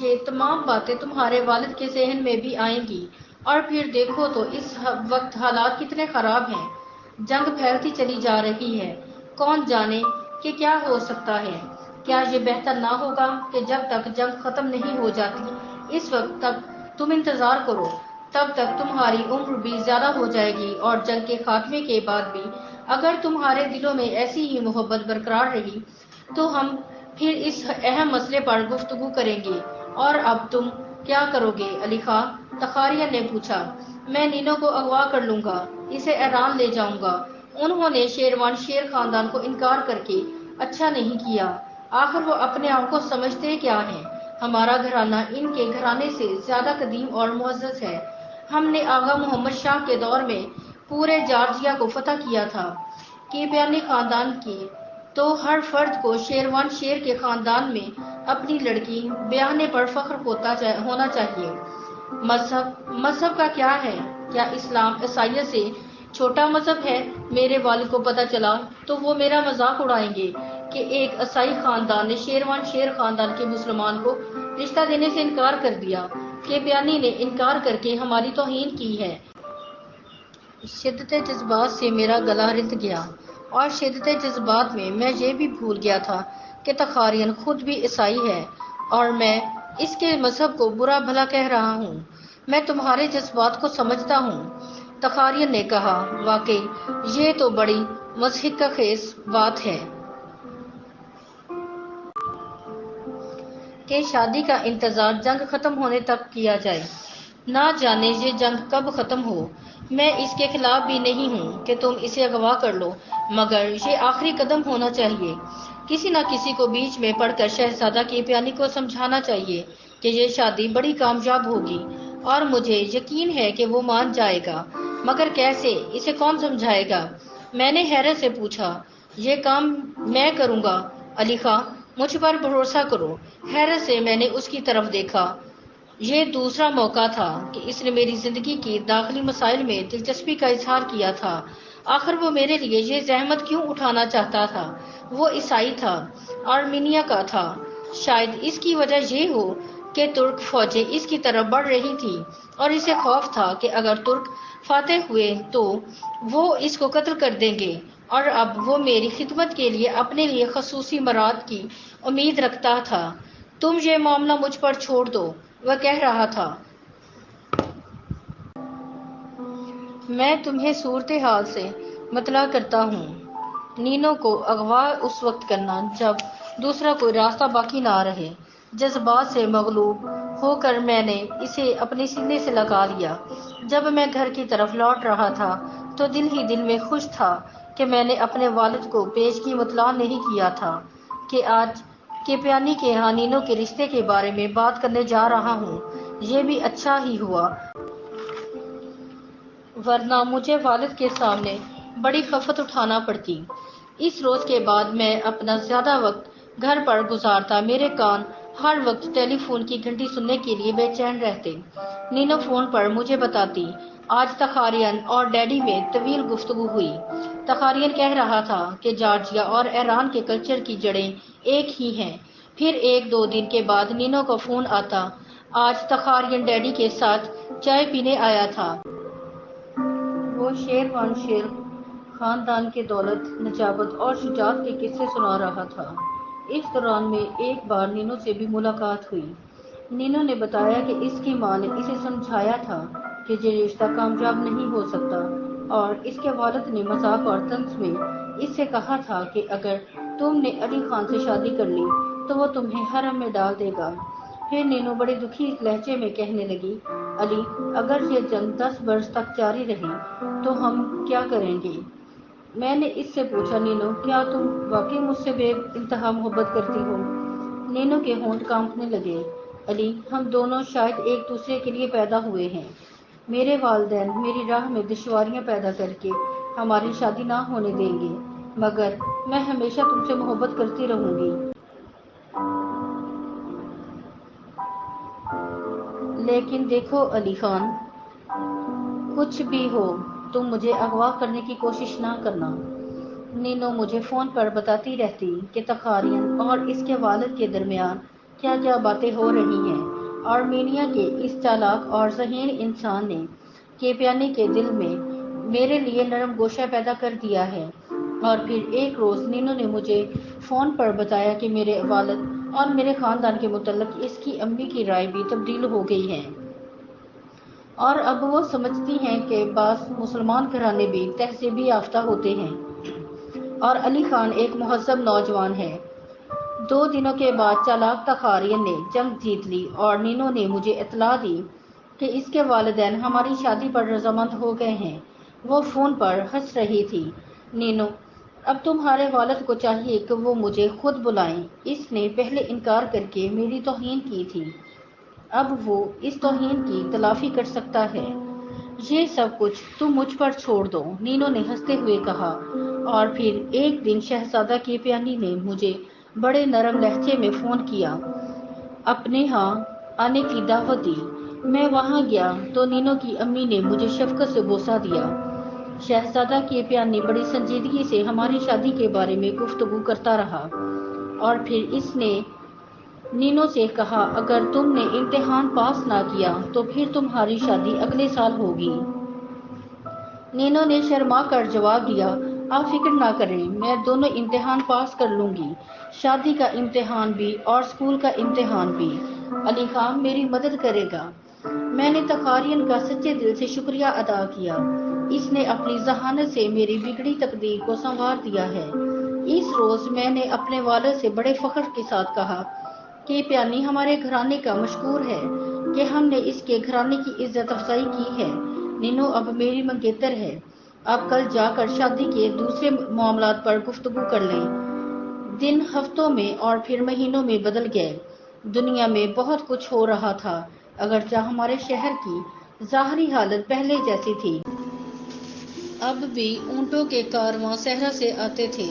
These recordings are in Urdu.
یہ تمام باتیں تمہارے والد کے ذہن میں بھی آئیں گی، اور پھر دیکھو تو اس وقت حالات کتنے خراب ہیں، جنگ پھیلتی چلی جا رہی ہے، کون جانے کہ کیا ہو سکتا ہے۔ کیا یہ بہتر نہ ہوگا کہ جب تک جنگ ختم نہیں ہو جاتی اس وقت تک تم انتظار کرو، تب تک تمہاری عمر بھی زیادہ ہو جائے گی، اور جنگ کے خاتمے کے بعد بھی اگر تمہارے دلوں میں ایسی ہی محبت برقرار رہی تو ہم پھر اس اہم مسئلے پر گفتگو کریں گے۔ اور اب تم کیا کرو گے علی خان؟ تخاریہ نے پوچھا۔ میں نینو کو اغوا کر لوں گا، اسے ایران لے جاؤں گا۔ انہوں نے شیروان شیر خاندان کو انکار کر کے اچھا نہیں کیا، آخر وہ اپنے آپ کو سمجھتے کیا ہیں؟ ہمارا گھرانہ ان کے گھرانے سے زیادہ قدیم اور معزز ہے۔ ہم نے آغا محمد شاہ کے دور میں پورے جارجیا کو فتح کیا تھا۔ کیپیانی خاندان کی تو ہر فرد کو شیروان شیر کے خاندان میں اپنی لڑکی بیاہنے پر فخر ہونا چاہیے۔ مذہب کا کیا ہے؟ کیا اسلام عیسائیت سے چھوٹا مذہب ہے؟ میرے والد کو پتہ چلا تو وہ میرا مذاق اڑائیں گے کہ ایک عیسائی خاندان نے شیروان شیر خاندان کے مسلمان کو رشتہ دینے سے انکار کر دیا۔ کیپیانی نے انکار کر کے ہماری توہین کی ہے۔ شدت جذبات سے میرا گلا رت گیا، اور شدت جذبات میں یہ بھی بھول گیا تھا کہ تخاریہ خود بھی عیسائی ہے، اور میں اس کے مذہب کو برا بھلا کہہ رہا ہوں۔ میں تمہارے جذبات کو سمجھتا ہوں، تخاریہ نے کہا۔ واقعی یہ تو بڑی مضحکہ خیز بات ہے کہ شادی کا انتظار جنگ ختم ہونے تک کیا جائے، نہ جانے یہ جنگ کب ختم ہو۔ میں اس کے خلاف بھی نہیں ہوں کہ تم اسے اغوا کر لو، مگر یہ آخری قدم ہونا چاہیے۔ کسی نہ کسی کو بیچ میں پڑھ کر شہزادہ کیپیانی کو سمجھانا چاہیے کہ یہ شادی بڑی کامیاب ہوگی، اور مجھے یقین ہے کہ وہ مان جائے گا، مگر کیسے؟ اسے کون سمجھائے گا؟ میں نے حیرت سے پوچھا۔ یہ کام میں کروں گا علی خان، مجھ پر بھروسہ کرو۔ حیرت سے میں نے اس کی طرف دیکھا۔ یہ دوسرا موقع تھا کہ اس نے میری زندگی کی داخلی مسائل میں دلچسپی کا اظہار کیا تھا۔ آخر وہ میرے لیے یہ زحمت کیوں اٹھانا چاہتا تھا؟ وہ عیسائی تھا، آرمینیا کا تھا۔ شاید اس کی وجہ یہ ہو کہ ترک فوجیں اس کی طرف بڑھ رہی تھی، اور اسے خوف تھا کہ اگر ترک فاتح ہوئے تو وہ اس کو قتل کر دیں گے، اور اب وہ میری خدمت کے لیے اپنے لیے خصوصی مراد کی امید رکھتا تھا۔ تم یہ معاملہ مجھ پر چھوڑ دو، وہ کہہ رہا تھا۔ میں تمہیں صورتحال سے مطلع کرتا ہوں۔ نینو کو اغوا اس وقت کرنا جب دوسرا کوئی راستہ باقی نہ رہے۔ جذبات سے مغلوب ہو کر میں نے اسے اپنے سینے سے لگا لیا۔ جب میں گھر کی طرف لوٹ رہا تھا تو دل ہی دل میں خوش تھا کہ میں نے اپنے والد کو پیشگی مطلع نہیں کیا تھا کہ آج کیپیانی کے ہاں نینو کے رشتے کے بارے میں بات کرنے جا رہا ہوں۔ یہ بھی اچھا ہی ہوا، ورنہ مجھے والد کے سامنے بڑی خفت اٹھانا پڑتی۔ اس روز کے بعد میں اپنا زیادہ وقت گھر پر گزارتا۔ میرے کان ہر وقت ٹیلی فون کی گھنٹی سننے کے لیے بے چین رہتے۔ نینو فون پر مجھے بتاتی، آج تخاریہ اور ڈیڈی میں طویل گفتگو ہوئی۔ تخاریہ کہہ رہا تھا کہ جارجیا اور ایران کے کلچر کی جڑیں ایک ہی ہیں۔ پھر ایک دو دن کے بعد نینو کا فون آتا، آج تخاریہ ڈیڈی کے ساتھ چائے پینے آیا تھا۔ وہ شیروان شیر خاندان کے دولت، نجابت اور شجاعت کے قصے سنا رہا تھا۔ اس دوران میں ایک بار نینو سے بھی ملاقات ہوئی۔ نینو نے بتایا کہ اس کی ماں نے اسے سمجھایا تھا کہ یہ رشتہ کامیاب نہیں ہو سکتا، اور اس کے والد نے مذاق اور طنز میں اس سے کہا تھا کہ اگر تم نے علی خان سے شادی کر لی تو وہ تمہیں حرم میں ڈال دے گا۔ پھر نینو بڑے دکھی لہجے میں کہنے لگی، علی، اگر یہ جنگ 10 برس تک جاری رہی تو ہم کیا کریں گے؟ میں نے اس سے پوچھا، نینو، کیا تم واقعی مجھ سے بے انتہا محبت کرتی ہو؟ نینو کے ہونٹ کانپنے لگے۔ علی، ہم دونوں شاید ایک دوسرے کے لیے پیدا ہوئے ہیں۔ میرے والدین میری راہ میں دشواریاں پیدا کر کے ہماری شادی نہ ہونے دیں گے، مگر میں ہمیشہ تم سے محبت کرتی رہوں گی۔ لیکن دیکھو علی خان، کچھ بھی ہو تم مجھے اغوا کرنے کی کوشش نہ کرنا۔ نینو مجھے فون پر بتاتی رہتی کہ تخاریہ اور اس کے والد کے درمیان کیا کیا باتیں ہو رہی ہیں۔ آرمینیا کے اس چالاک اور ذہین انسان نے کیپیانی کے دل میں میرے لیے نرم گوشہ پیدا کر دیا ہے۔ اور پھر ایک روز نینو نے مجھے فون پر بتایا کہ میرے والد اور میرے خاندان کے متعلق اس کی امی کی رائے بھی تبدیل ہو گئی ہے، اور اب وہ سمجھتی ہیں کہ بعض مسلمان گھرانے بھی تہذیبی یافتہ ہوتے ہیں، اور علی خان ایک مہذب نوجوان ہے۔ 2 دنوں کے بعد چالاک تخارین نے جنگ جیت لی اور نینو نے مجھے اطلاع دی کہ اس کے والدین ہماری شادی پر رضامند ہو گئے ہیں۔ وہ فون پر ہنس رہی تھی۔ نینو، اب تمہارے والد کو چاہیے کہ وہ مجھے خود بلائیں۔ اس نے پہلے انکار کر کے میری توہین کی تھی، اب وہ اس توہین کی تلافی کر سکتا ہے۔ یہ سب کچھ تم مجھ پر چھوڑ دو، نینو نے ہنستے ہوئے کہا۔ اور پھر ایک دن شہزادہ کیپیانی نے مجھے بڑے نرم لہجے میں فون کیا، اپنے ہاں آنے کی دعوت دی۔ میں وہاں گیا تو نینو کی امی نے مجھے شفقت سے بوسہ دیا۔ شہزادہ کیپیانی بڑی سنجیدگی سے ہماری شادی کے بارے میں گفتگو کرتا رہا، اور پھر اس نے نینو سے کہا، اگر تم نے امتحان پاس نہ کیا تو پھر تمہاری شادی اگلے سال ہوگی۔ نینو نے شرما کر جواب دیا، آپ فکر نہ کریں، میں دونوں امتحان پاس کر لوں گی، شادی کا امتحان بھی اور اسکول کا امتحان بھی۔ علی خان میری مدد کرے گا۔ میں نے تخارین کا سچے دل سے شکریہ ادا کیا، اس نے اپنی ذہانت سے میری بگڑی تقدیر کو سنوار دیا ہے۔ اس روز میں نے اپنے والد سے بڑے فخر کے ساتھ کہا کہ پیانی ہمارے گھرانے کا مشکور ہے کہ ہم نے اس کے گھرانے کی عزت افزائی کی ہے۔ نینو اب میری منگیتر ہے، اب کل جا کر شادی کے دوسرے معاملات پر گفتگو کر لیں۔ دن ہفتوں میں اور پھر مہینوں میں بدل گئے، دنیا میں بہت کچھ ہو رہا تھا، اگرچہ ہمارے شہر کی ظاہری حالت پہلے جیسی تھی۔ اب بھی اونٹوں کے کارواں صحرا سے آتے تھے،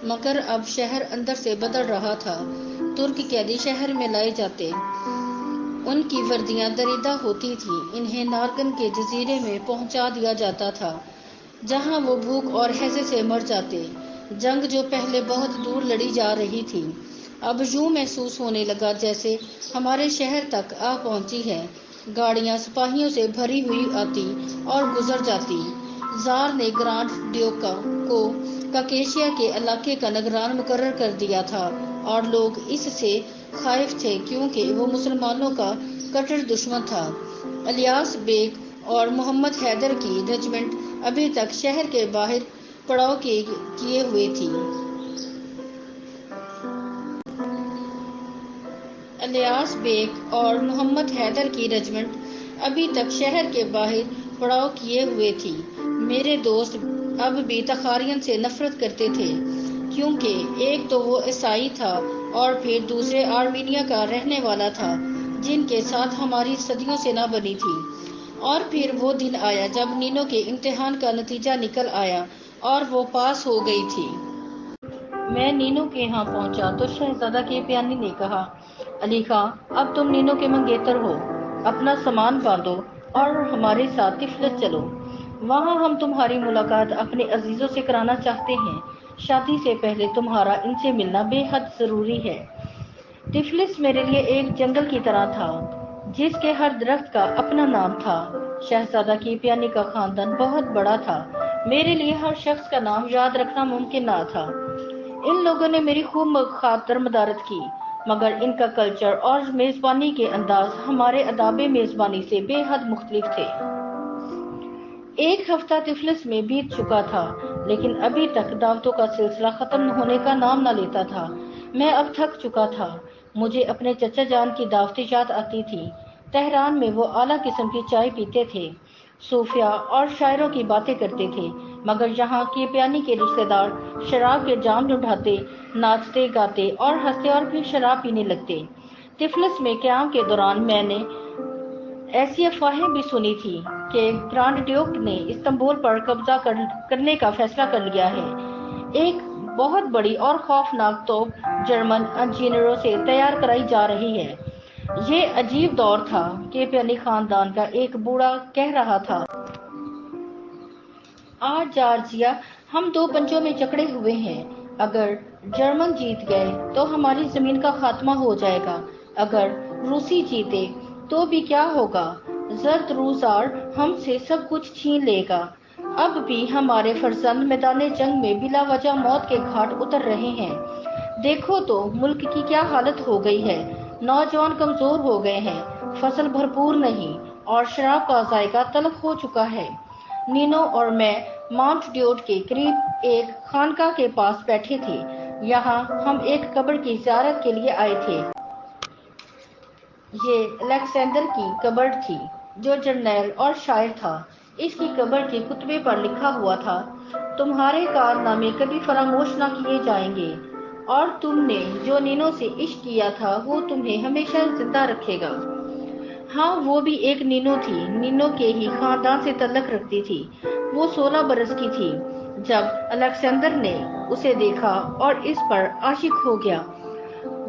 مگر اب شہر اندر سے بدل رہا تھا۔ ترک قیدی شہر میں لائے جاتے، ان کی وردیاں دریدہ ہوتی تھیں، انہیں نارگن کے جزیرے میں پہنچا دیا جاتا تھا، جہاں وہ بھوک اور ہیضے سے مر جاتے۔ جنگ جو پہلے بہت دور لڑی جا رہی تھی، اب یوں محسوس ہونے لگا جیسے ہمارے شہر تک آ پہنچی ہے۔ گاڑیاں سپاہیوں سے بھری ہوئی آتی اور گزر جاتی۔ زار نے گرانڈ ڈیوکا کو کاکیشیا کے علاقے کا نگران مقرر کر دیا تھا، اور لوگ اس سے خائف تھے کیونکہ وہ مسلمانوں کا کٹر دشمن تھا۔ الیاس بیگ اور محمد حیدر کی رجمنٹ ابھی تک شہر کے باہر پڑاؤ کیے ہوئے تھی۔ الیاس بیگ اور محمد حیدر کی رجمنٹ ابھی تک شہر کے باہر پڑاؤ کیے ہوئے تھی۔ میرے دوست اب بھی تخارین سے نفرت کرتے تھے، کیونکہ ایک تو وہ عیسائی تھا اور پھر دوسرے آرمینیا کا رہنے والا تھا، جن کے ساتھ ہماری صدیوں سے نہ بنی تھی۔ اور پھر وہ دن آیا جب نینو کے امتحان کا نتیجہ نکل آیا اور وہ پاس ہو گئی تھی۔ میں نینو کے ہاں پہنچا تو شہزادہ کیپیانی نے کہا، علی خان، اب تم نینو کے منگیتر ہو، اپنا سامان باندھو اور ہمارے ساتھ طفلس چلو، وہاں ہم تمہاری ملاقات اپنے عزیزوں سے کرانا چاہتے ہیں، شادی سے پہلے تمہارا ان سے ملنا بے حد ضروری ہے۔ طفلس میرے لیے ایک جنگل کی طرح تھا، جس کے ہر درخت کا اپنا نام تھا۔ شہزادہ کیپیانی کا خاندان بہت بڑا تھا، میرے لیے ہر شخص کا نام یاد رکھنا ممکن نہ تھا۔ ان لوگوں نے میری خوب خاطر مدارت کی، مگر ان کا کلچر اور میزبانی کے انداز ہمارے آداب میزبانی سے بے حد مختلف تھے۔ ایک ہفتہ طفلس میں بیت چکا تھا، لیکن ابھی تک دعوتوں کا سلسلہ ختم ہونے کا نام نہ لیتا تھا۔ میں اب تھک چکا تھا، مجھے اپنے چچا جان کی دعوتیں یاد آتی تھی۔ تہران میں وہ اعلیٰ قسم کی چائے پیتے تھے، صوفیاء اور شاعروں کی باتیں کرتے تھے، مگر یہاں کیپیانی کے رشتہ دار شراب کے جام ڈھونڈتے، ناچتے گاتے اور ہنستے اور پھر شراب پینے لگتے۔ طفلس میں قیام کے دوران میں نے ایسی افواہیں بھی سنی تھی کہ گرانڈ ڈیوک نے استنبول پر قبضہ کرنے کا فیصلہ کر لیا ہے۔ ایک بہت بڑی اور خوفناک توپ جرمن انجینئروں سے تیار کرائی جا رہی ہے۔ یہ عجیب دور تھا، کیپیانی خاندان کا ایک بوڑھا کہہ رہا تھا۔ آج جارجیا ہم 2 پنجوں میں جکڑے ہوئے ہیں، اگر جرمن جیت گئے تو ہماری زمین کا خاتمہ ہو جائے گا، اگر روسی جیتے تو بھی کیا ہوگا، زرد روزگار ہم سے سب کچھ چھین لے گا۔ اب بھی ہمارے فرزند میدان جنگ میں بلا وجہ موت کے گھاٹ اتر رہے ہیں۔ دیکھو تو ملک کی کیا حالت ہو گئی ہے، نوجوان کمزور ہو گئے ہیں، فصل بھرپور نہیں اور شراب کا ذائقہ تلخ ہو چکا ہے۔ نینو اور میں ماؤنٹ ڈیوڈ کے قریب ایک خانقاہ کے پاس بیٹھے تھے۔ یہاں ہم ایک قبر کی زیارت کے لیے آئے تھے۔ یہ الیگزینڈر کی قبر تھی جو جرنیل اور شاعر تھا۔ اس کی قبر کے خطبے پر لکھا ہوا تھا، تمہارے کارنامے کبھی فراموش نہ کیے جائیں گے اور تم نے جو نینو سے عشق کیا تھا وہ تمہیں ہمیشہ زندہ رکھے گا۔ ہاں، وہ بھی ایک نینو تھی، نینو کے ہی خاندان سے تعلق رکھتی تھی۔ وہ 16 برس کی تھی جب الیگزینڈر نے اسے دیکھا اور اس پر عاشق ہو گیا۔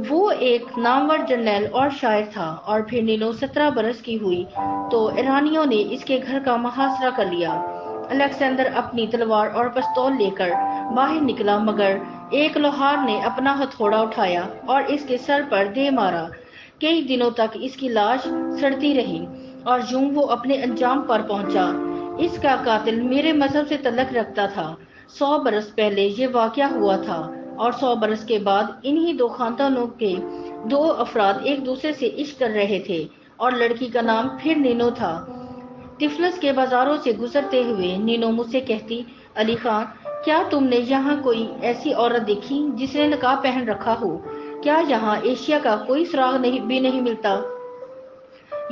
وہ ایک نامور جرنیل اور شاعر تھا، اور پھر نینو 17 برس کی ہوئی تو ایرانیوں نے اس کے گھر کا محاصرہ کر لیا۔ الیگزینڈر اپنی تلوار اور پستول لے کر باہر نکلا، مگر ایک لوہار نے اپنا ہتھوڑا اٹھایا اور اس کے سر پر دے مارا۔ کئی دنوں تک اس کی لاش سڑتی رہی اور یوں وہ اپنے انجام پر پہنچا۔ اس کا قاتل میرے مذہب سے تعلق رکھتا تھا۔ 100 برس پہلے یہ واقعہ ہوا تھا اور 100 برس کے بعد انہی دو خاندانوں کے 2 افراد ایک دوسرے سے عشق کر رہے تھے اور لڑکی کا نام پھر نینو تھا۔ طفلس کے بازاروں سے گزرتے ہوئے نینو مجھ سے کہتی، علی خان، کیا تم نے یہاں کوئی ایسی عورت دیکھی جس نے نقاب پہن رکھا ہو؟ کیا یہاں ایشیا کا کوئی سراغ بھی نہیں ملتا؟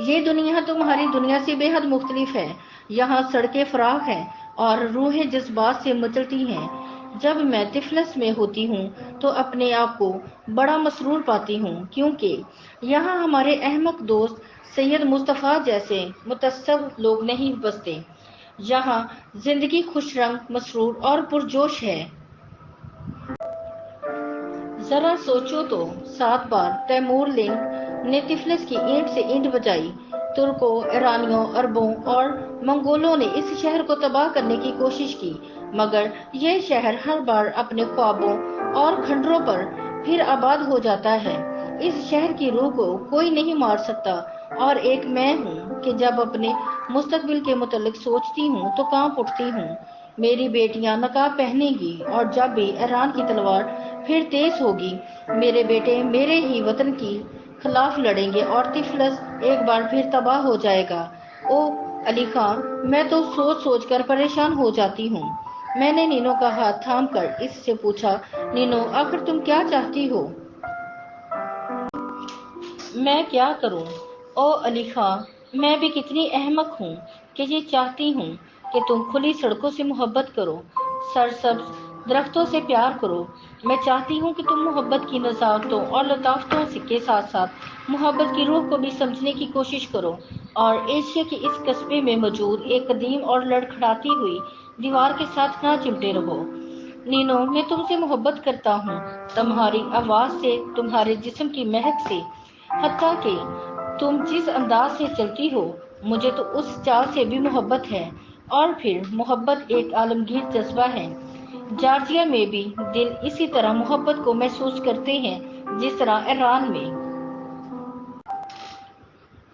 یہ دنیا تمہاری دنیا سے بے حد مختلف ہے۔ یہاں سڑکیں فراخ ہیں اور روحیں جذبات سے مچلتی ہیں۔ جب میں طفلس میں ہوتی ہوں تو اپنے آپ کو بڑا مسرور پاتی ہوں، کیونکہ یہاں ہمارے احمق دوست سید مصطفیٰ جیسے متعصب لوگ نہیں بستے۔ یہاں زندگی خوش رنگ، مسرور اور پرجوش ہے۔ ذرا سوچو تو، 7 بار تیمور لنگ نے طفلس کی اینٹ سے اینٹ بجائی۔ ترکوں، ایرانیوں، عربوں اور منگولوں نے اس شہر کو تباہ کرنے کی کوشش کی، مگر یہ شہر ہر بار اپنے خوابوں اور کھنڈروں پر پھر آباد ہو جاتا ہے۔ اس شہر کی روح کو کوئی نہیں مار سکتا، اور ایک میں ہوں کہ جب اپنے مستقبل کے متعلق سوچتی ہوں تو کانپ اٹھتی ہوں۔ میری بیٹیاں نقاب پہنیں گی اور جب بھی ایران کی تلوار پھر تیز ہوگی، میرے بیٹے میرے ہی وطن کی خلاف لڑیں گے اور طفلس ایک بار پھر تباہ ہو جائے گا۔ او علی خان، میں تو سوچ سوچ کر پریشان ہو جاتی ہوں۔ میں نے نینو کا ہاتھ تھام کر اس سے پوچھا، نینو، آخر تم کیا چاہتی ہو؟ میں کیا کروں؟ او علی خان، میں بھی کتنی احمق ہوں کہ یہ چاہتی ہوں کہ تم کھلی سڑکوں سے محبت کرو، سرسبز درختوں سے پیار کرو۔ میں چاہتی ہوں کہ تم محبت کی نزاکتوں اور لطافتوں کے ساتھ ساتھ محبت کی روح کو بھی سمجھنے کی کوشش کرو اور ایشیا کے اس قصبے میں موجود ایک قدیم اور لڑکھڑاتی ہوئی دیوار کے ساتھ نہ چمٹے رہو۔ نینو، میں تم سے محبت کرتا ہوں، تمہاری آواز سے، تمہارے جسم کی مہک سے، حتیٰ کہ تم جس انداز سے چلتی ہو، مجھے تو اس چال سے بھی محبت ہے۔ اور پھر محبت ایک عالمگیر جذبہ ہے۔ جارجیا میں بھی دل اسی طرح محبت کو محسوس کرتے ہیں جس طرح ایران میں۔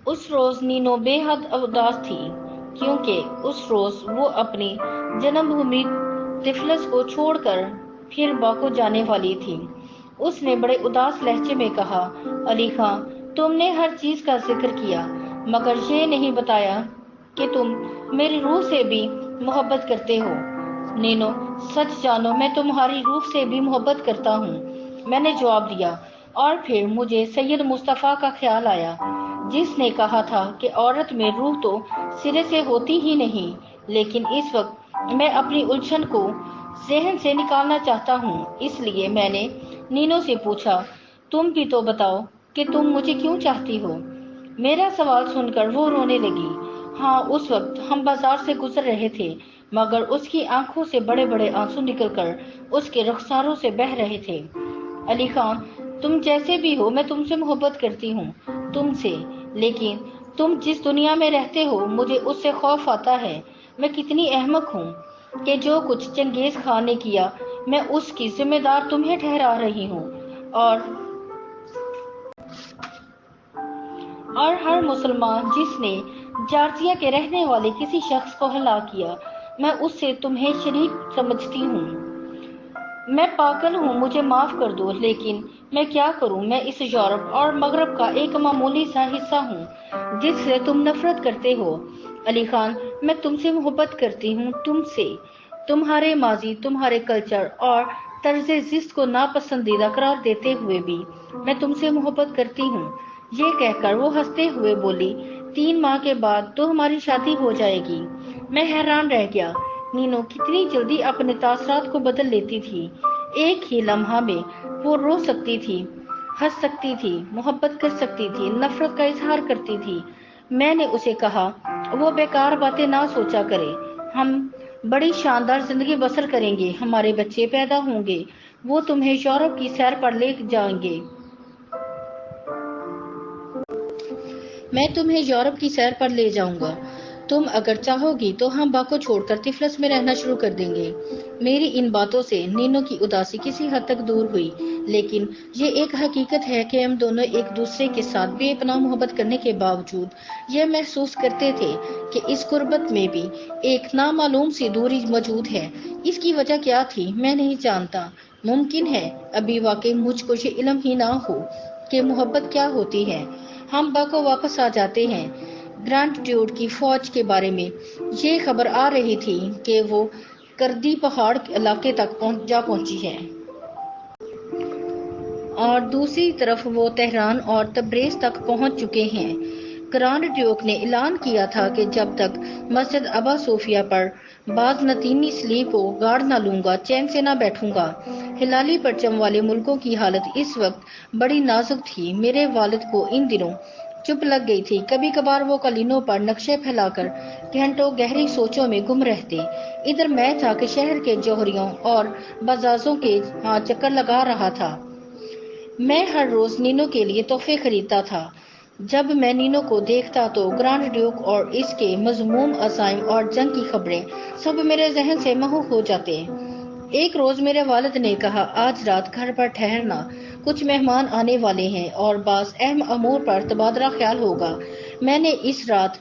اس روز نینو بے حد اداس تھی، کیونکہ اس روز وہ اپنی جنم بھومی طفلس کو چھوڑ کر پھر باکو جانے والی تھی۔ اس نے بڑے اداس لہجے میں کہا، علی خان، تم نے ہر چیز کا ذکر کیا، مگر یہ نہیں بتایا کہ تم میری روح سے بھی محبت کرتے ہو۔ نینو، سچ جانو، میں تمہاری روح سے بھی محبت کرتا ہوں، میں نے جواب دیا۔ اور پھر مجھے سید مصطفیٰ کا خیال آیا، جس نے کہا تھا کہ عورت میں روح تو سرے سے ہوتی ہی نہیں، لیکن اس وقت میں اپنی الجھن کو ذہن سے نکالنا چاہتا ہوں۔ اس لیے میں نے نینو سے پوچھا، تم بھی تو بتاؤ کہ تم مجھے کیوں چاہتی ہو؟ میرا سوال سن کر وہ رونے لگی۔ ہاں، اس وقت ہم بازار سے گزر رہے تھے، مگر اس کی آنکھوں سے بڑے بڑے آنسو نکل کر اس کے رخساروں سے بہہ رہے تھے۔ علی خان، تم جیسے بھی ہو، میں تم سے محبت کرتی ہوں، تم سے، لیکن تم جس دنیا میں رہتے ہو مجھے اس سے خوف آتا ہے۔ میں کتنی احمق ہوں کہ جو کچھ چنگیز خان نے کیا، میں اس کی ذمہ دار تمہیں ٹھہرا رہی ہوں، اور اور ہر مسلمان جس نے جارجیا کے رہنے والے کسی شخص کو ہلاک کیا، میں اس سے تمہیں شریک سمجھتی ہوں۔ میں پاگل ہوں، مجھے معاف کر دو، لیکن میں کیا کروں؟ میں اس یورپ اور مغرب کا ایک معمولی سا حصہ ہوں جس سے تم نفرت کرتے ہو۔ علی خان، میں تم سے محبت کرتی ہوں، تم سے، تمہارے ماضی، تمہارے کلچر اور طرز زندگی کو ناپسندیدہ قرار دیتے ہوئے بھی میں تم سے محبت کرتی ہوں۔ یہ کہہ کر وہ ہنستے ہوئے بولی، 3 ماہ کے بعد تو ہماری شادی ہو جائے گی۔ میں حیران رہ گیا، نینو کتنی جلدی اپنے تاثرات کو بدل لیتی تھی۔ ایک ہی لمحہ میں وہ رو سکتی تھی، ہنس سکتی تھی، محبت کر سکتی تھی، نفرت کا اظہار کرتی تھی۔ میں نے اسے کہا، وہ بیکار باتیں نہ سوچا کرے، ہم بڑی شاندار زندگی بسر کریں گے، ہمارے بچے پیدا ہوں گے، وہ تمہیں یورپ کی سیر پر لے جائیں گے۔ میں تمہیں یورپ کی سیر پر لے جاؤں گا۔ تم اگر چاہو گی تو ہم باکو چھوڑ کر طفلس میں رہنا شروع کر دیں گے۔ میری ان باتوں سے نینو کی اداسی کسی حد تک دور ہوئی، لیکن یہ ایک حقیقت ہے کہ ہم دونوں ایک دوسرے کے ساتھ بے پناہ محبت کرنے کے باوجود یہ محسوس کرتے تھے کہ اس قربت میں بھی ایک نامعلوم سی دوری موجود ہے۔ اس کی وجہ کیا تھی میں نہیں جانتا۔ ممکن ہے ابھی واقعی مجھ کو یہ علم ہی نہ ہو کہ محبت کیا ہوتی ہے۔ ہم باکو واپس آ جاتے ہیں۔ گرانڈ ڈیوڈ کی فوج کے بارے میں یہ خبر آ رہی تھی کہ وہ کردی پہاڑ علاقے تک پہنچی ہے، اور دوسری طرف وہ تہران اور تبریز تک پہنچ چکے ہیں۔ گرانڈ ڈیوک نے اعلان کیا تھا کہ جب تک مسجد ابا صوفیہ پر بازنطینی صلیب کو گاڑ نہ لوں گا، چین سے نہ بیٹھوں گا۔ ہلالی پرچم والے ملکوں کی حالت اس وقت بڑی نازک تھی۔ میرے والد کو ان دنوں چپ لگ گئی تھی۔ کبھی کبھار وہ قالینوں پر نقشے پھیلا کر گھنٹوں گہری سوچوں میں گم رہتے۔ ادھر میں تھا کہ شہر کے جوہریوں اور بازاروں کے ہاں چکر لگا رہا تھا۔ میں ہر روز نینو کے لیے تحفے خریدتا تھا۔ جب میں نینو کو دیکھتا تو گرانڈ ڈیوک اور اس کے مذموم عزائم اور جنگ کی خبریں سب میرے ذہن سے محو ہو جاتے۔ ایک روز میرے والد نے کہا، آج رات گھر پر ٹھہرنا، کچھ مہمان آنے والے ہیں اور بعض اہم امور پر تبادلہ خیال ہوگا۔ میں نے اس رات